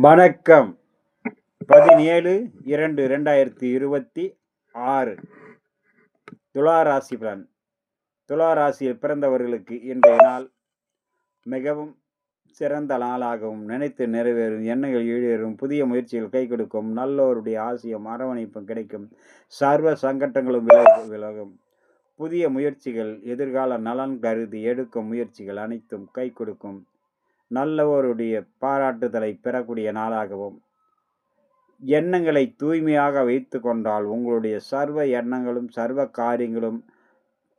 வணக்கம். 17/2/2026 துலா ராசி பலன். துலா ராசியில் பிறந்தவர்களுக்கு இன்றைய நாள் மிகவும் சிறந்த நாளாகவும், நினைத்து நிறைவேறும் எண்ணங்கள் ஈடேறும், புதிய முயற்சிகள் கை கொடுக்கும், நல்லோருடைய ஆசியும் அரவணைப்பும் கிடைக்கும், சர்வ சங்கட்டங்களும் விலகும், புதிய முயற்சிகள் எதிர்கால நலன் கருதி எடுக்கும் முயற்சிகள் அனைத்தும் கை கொடுக்கும், நல்லவோருடைய பாராட்டுதலை பெறக்கூடிய நாளாகவும், எண்ணங்களை தூய்மையாக வைத்து கொண்டால் உங்களுடைய சர்வ எண்ணங்களும் சர்வ காரியங்களும்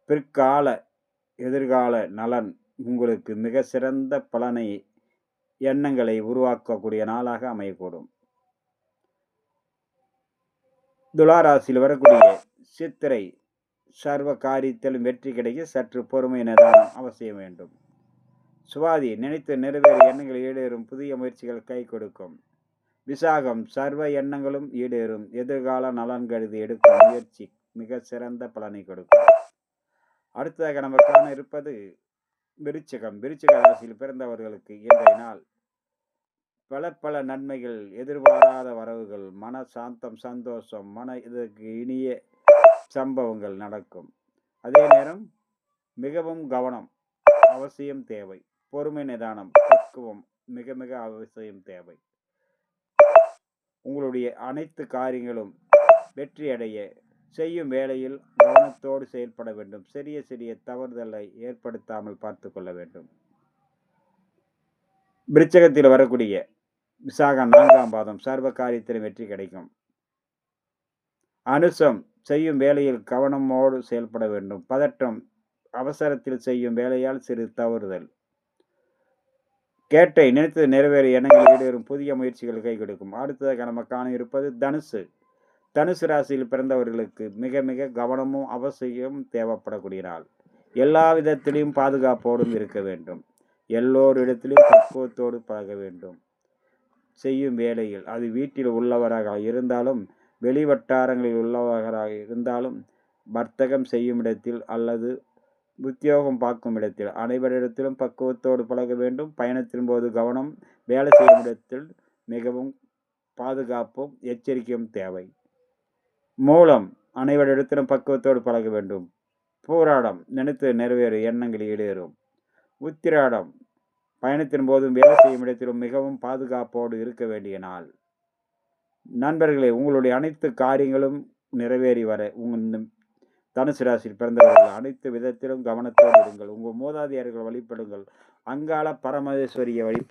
பிற்கால எதிர்கால நலன் உங்களுக்கு மிக சிறந்த பலனை எண்ணங்களை உருவாக்கக்கூடிய நாளாக அமையக்கூடும். துளாராசியில் வரக்கூடிய சித்திரை சர்வ காரியத்திலும் வெற்றி கிடைக்க சற்று பொறுமை நிதானம் அவசியம் வேண்டும். சுவாதி நினைத்து நிறைவேறு எண்ணங்கள் ஈடேறும், புதிய முயற்சிகள் கை கொடுக்கும். விசாகம் சர்வ எண்ணங்களும் ஈடேறும், எதிர்கால நலன் கருதி எடுக்கும் முயற்சி மிக சிறந்த பலனை கொடுக்கும். அடுத்ததாக நம்ம காண இருப்பது விருச்சிகம். விருச்சிக ராசியில் பிறந்தவர்களுக்கு இன்றைய நாள் பல நன்மைகள், எதிர்பாராத வரவுகள், மன சாந்தம், சந்தோஷம், இதற்கு இனிய சம்பவங்கள் நடக்கும். அதே நேரம் மிகவும் கவனம் அவசியம் தேவை. பொறுமை நிதானம் பக்குவம் மிக மிக அவசியம் தேவை. உங்களுடைய அனைத்து காரியங்களும் வெற்றியடைய செய்யும் வேளையில் கவனத்தோடு செயல்பட வேண்டும். சிறிய தவறுதலை ஏற்படுத்தாமல் பார்த்து கொள்ள வேண்டும். விருச்சகத்தில் வரக்கூடிய விசாகம் 4ஆம் பாதம் சர்வ காரியத்திலும் வெற்றி கிடைக்கும். அனுசம் செய்யும் வேளையில் கவனமோடு செயல்பட வேண்டும். பதற்றம் அவசரத்தில் செய்யும் வேலையால் சிறு தவறுதல். கேட்டை நினைத்து நிறைவேற எண்ணங்கள் ஈடேறும், புதிய முயற்சிகள் கை கொடுக்கும். அடுத்ததாக நம்ம காண இருப்பது தனுசு. தனுசு ராசியில் பிறந்தவர்களுக்கு மிக மிக கவனமும் அவசியம் தேவைப்படக்கூடிய நாள். எல்லா விதத்திலையும் பாதுகாப்போடும் இருக்க வேண்டும். எல்லோரிடத்திலும் பக்குவத்தோடு பழக வேண்டும். செய்யும் வேளையில் அது வீட்டில் உள்ளவராக இருந்தாலும், வெளிவட்டாரங்களில் உள்ளவராக இருந்தாலும், வர்த்தகம் செய்யும் இடத்தில் அல்லது உத்தியோகம் பார்க்கும் இடத்தில் அனைவரிடத்திலும் பக்குவத்தோடு பழக வேண்டும். பயணத்தின் போது கவனம், வேலை செய்யும் இடத்தில் மிகவும் பாதுகாப்பும் எச்சரிக்கையும் தேவை. மூலம் அனைவரிடத்திலும் பக்குவத்தோடு பழக வேண்டும். பூராடம் நினைத்து நிறைவேறு எண்ணங்கள் ஈடேறும். உத்திராடம் பயணத்தின் போதும் வேலை செய்யும் இடத்திலும் மிகவும் பாதுகாப்போடு இருக்க வேண்டிய நாள். நண்பர்களே, உங்களுடைய அனைத்து காரியங்களும் நிறைவேறி வர தனுசு ராசியில் பிறந்தவர்கள் அனைத்து விதத்திலும் கவனத்தோடு இருங்கள். உங்கள் மூதாதையர்கள் வழிபடுங்கள். அங்காள பரமேஸ்வரியை வழிபடுங்கள்.